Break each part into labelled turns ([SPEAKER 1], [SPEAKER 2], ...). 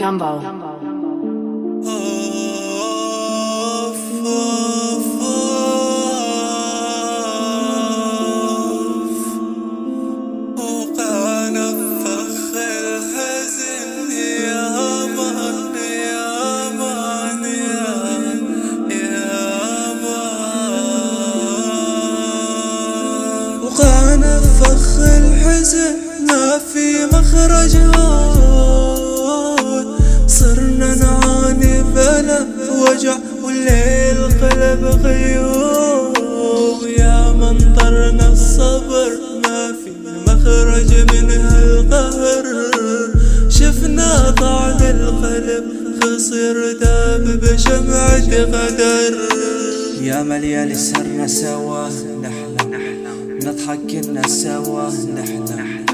[SPEAKER 1] Gumbo.
[SPEAKER 2] وقعنا فخ الحزن ما في مخرج هون، صرنا نعاني بلا وجع والليل قلب غيوم. يا من طرنا الصبر ما في مخرج من هالقهر، شفنا طعن القلب خصر داب بشمعة قدر.
[SPEAKER 3] يا مليال السر سوا نحلم نضحك كنا سوا نحلم،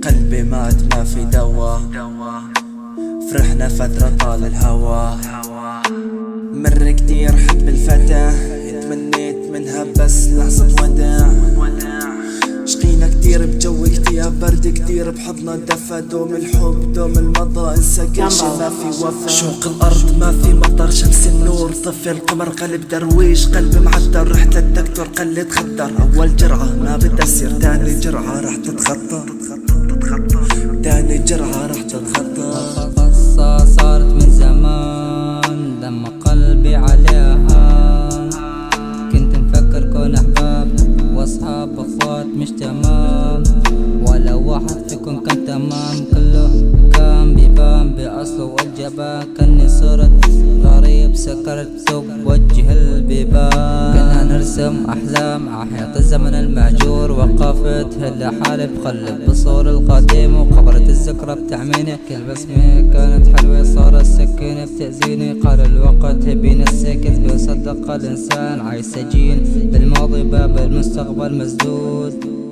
[SPEAKER 3] قلبي مات ما في دوا، فرحنا فترة طال الهوى. مر كتير حب الفتى تمنيت منها بس لحظة وداع، شقينا كتير بجو اكتئاب برد كتير بحضنا دفى. دوم الحب دوم المضى انسى كل شي ما في وفا. شوق الارض ما في مطر شمس النور طفي القمر قلب درويش قلب معدر. رحت للدكتور قال لي تخدر اول جرعة ما بتأثر تاني جرعة راح تتخطى تاني جرعة راح تتخطى.
[SPEAKER 4] القصة صارت من زمان دم قلبي عليها، كنت مفكر كون احباب واصحاب اخوات مش تمام، ولا واحد فيكم كان تمام. كله كان بيبان باصله والجبان، كاني صرت غريب سكرت بوجه البيبان. كنا نرسم احلام عحيط الزمن المهجور، وقفت هلا حالي بقلب بصور القديم وقبرت الذكرى بتعميني. كل بسمة كانت حلوة صارت سكينة بتأذيني. قال الوقت بين السكت بيصدق الانسان عايش سجين بالماضي باب المستقبل مسدود.